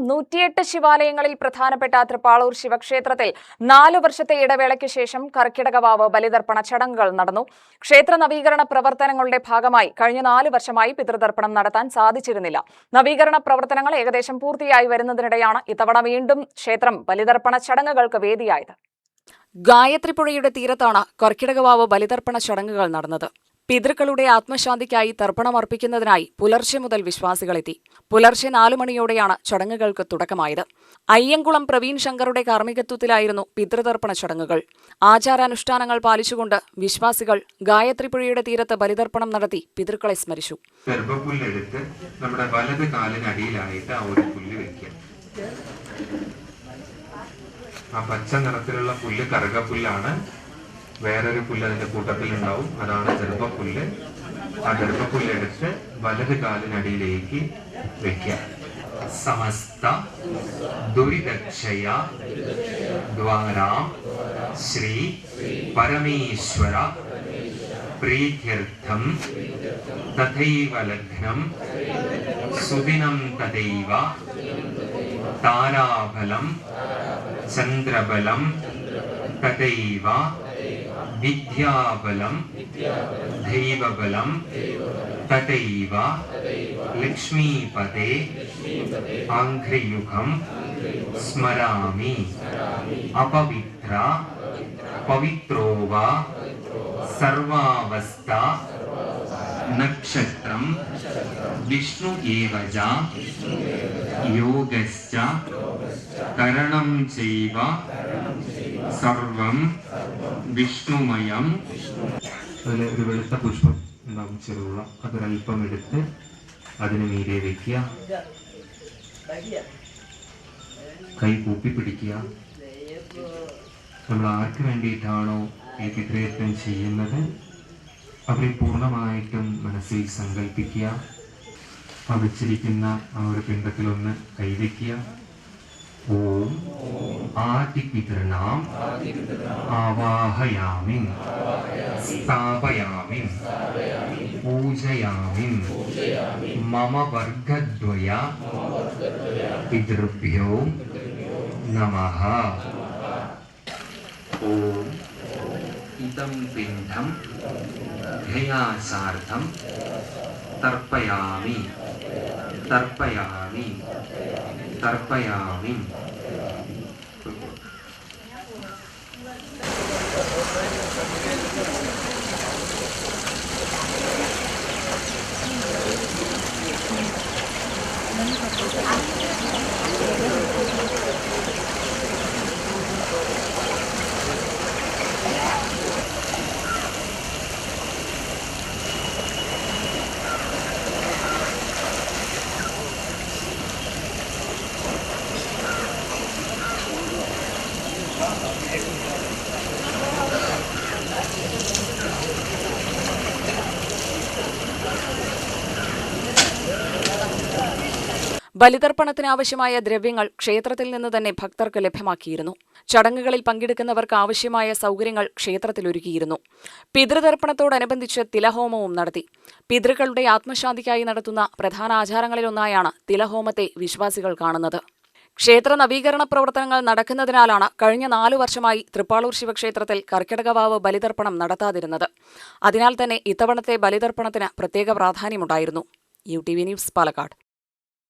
108 ശിവാലയങ്ങളിൽ പ്രധാനപ്പെട്ട തൃപ്പാളൂർ ശിവക്ഷേത്രത്തിൽ 4 വർഷത്തെ ഇടവേളയ്ക്ക് ശേഷം കർക്കിടകവാവ് ബലിതർപ്പണ ചടങ്ങുകൾ നടന്നു. ക്ഷേത്ര നവീകരണ പ്രവർത്തനങ്ങളുടെ ഭാഗമായി കഴിഞ്ഞ 4 വർഷമായി പിതൃതർപ്പണം നടത്താൻ സാധിച്ചിരുന്നില്ല. നവീകരണ പ്രവർത്തനങ്ങൾ ഏകദേശം പൂർത്തിയായി വരുന്നതിനിടെയാണ് ഇത്തവണ വീണ്ടും ക്ഷേത്രം ബലിതർപ്പണ ചടങ്ങുകൾക്ക് വേദിയായത്. ഗായത്രിപ്പുഴയുടെ തീരത്താണ് കർക്കിടകവാവ് ബലിതർപ്പണ ചടങ്ങുകൾ നടന്നത്. പിതൃക്കളുടെ ആത്മശാന്തിക്കായി തർപ്പണമർപ്പിക്കുന്നതിനായി പുലർച്ചെ മുതൽ വിശ്വാസികളെത്തി. പുലർച്ചെ 4 മണിയോടെയാണ് ചടങ്ങുകൾക്ക് തുടക്കമായത്. അയ്യങ്കുളം പ്രവീൺ ശങ്കറുടെ കാർമ്മികത്വത്തിലായിരുന്നു പിതൃതർപ്പണ ചടങ്ങുകൾ. ആചാരാനുഷ്ഠാനങ്ങൾ പാലിച്ചുകൊണ്ട് വിശ്വാസികൾ ഗായത്രിപ്പുഴയുടെ തീരത്ത് ബലിതർപ്പണം നടത്തി പിതൃക്കളെ സ്മരിച്ചു. ഗർഭപുല്ലെടുത്ത് നമ്മുടെ വലത് കാലിനടിയിലായിട്ട് ആ ഒരു പുല്ല് വെക്കുക. ആ പച്ച നിറത്തിലുള്ള പുല്ല് കറുകപ്പുല്ലാണ്. വേറൊരു പുല്ല് അതിന്റെ കൂട്ടത്തിലുണ്ടാവും, അതാണ് ഗർഭപ്പുല്ല്. ആ ഗർഭപ്പുല്ലെടുത്ത് വലത് കാലിനടിയിലേക്ക് വെക്കുക. സമസ്ത ദുരിതക്ഷയ ദ്വാരാം ശ്രീ പരമേശ്വര പ്രീത്യർത്ഥം തഥൈവ ലഗ്നം സുദിനം തഥൈവ താരാബലം ചന്ദ്രബലം തഥൈവ വിദ്യാബലം ദൈവബലം തഥൈവ ലക്ഷ്മീപദേ ആംഘ്രിയുഗം സ്മരാമി അപവിത്ര പവിത്രോ വാ സർവാവസ്ഥ നക്ഷത്രം വിഷ്ണു ഏവച യോഗശ്ച കരണം ചൈവ സർവം വിഷ്ണുമയം. അതിൽ ഒരു വെളുത്ത പുഷ്പം ഉണ്ടാവും, ചെറുള്ള, അതൊരൽപ്പം എടുത്ത് അതിന് മീതെ വെക്കുക. കൈ കൂപ്പി പിടിക്കുക. നമ്മൾ ആർക്ക് വേണ്ടിയിട്ടാണോ ഈ പിതൃയജ്ഞം ചെയ്യുന്നത് അവരെ പൂർണ്ണമായിട്ടും മനസ്സിൽ സങ്കല്പിക്കുക. ആ വെച്ചിരിക്കുന്ന ആ ഒരു പിണ്ഡത്തിലൊന്ന് കൈവയ്ക്കുക. ഓം ആദിപിതൃണാം ആവാഹയാമി സ്ഥാപയാമി പൂജയാമി മമ വർഗദ്വയ പിതൃഭ്യോ നമഃ. ഓം ഇദം പിണ്ഡം ധ്യാസാർത്ഥം തർപ്പയാമി തർപ്പയാമി തർപ്പയാമി. ബലിതർപ്പണത്തിനാവശ്യമായ ദ്രവ്യങ്ങൾ ക്ഷേത്രത്തിൽ നിന്ന് തന്നെ ഭക്തർക്ക് ലഭ്യമാക്കിയിരുന്നു. ചടങ്ങുകളിൽ പങ്കെടുക്കുന്നവർക്ക് ആവശ്യമായ സൗകര്യങ്ങൾ ക്ഷേത്രത്തിലൊരുക്കിയിരുന്നു. പിതൃതർപ്പണത്തോടനുബന്ധിച്ച് തിലഹോമവും നടത്തി. പിതൃക്കളുടെ ആത്മശാന്തിക്കായി നടത്തുന്ന പ്രധാന ആചാരങ്ങളിലൊന്നായാണ് തിലഹോമത്തെ വിശ്വാസികൾ കാണുന്നത്. ക്ഷേത്ര നവീകരണ പ്രവർത്തനങ്ങൾ നടക്കുന്നതിനാലാണ് കഴിഞ്ഞ 4 വർഷമായി തൃപ്പാളൂർ ശിവക്ഷേത്രത്തിൽ കർക്കിടകവാവ് ബലിതർപ്പണം നടത്താതിരുന്നത്. അതിനാൽ തന്നെ ഇത്തവണത്തെ ബലിതർപ്പണത്തിന് പ്രത്യേക പ്രാധാന്യമുണ്ടായിരുന്നു. UTV news, Palakkad.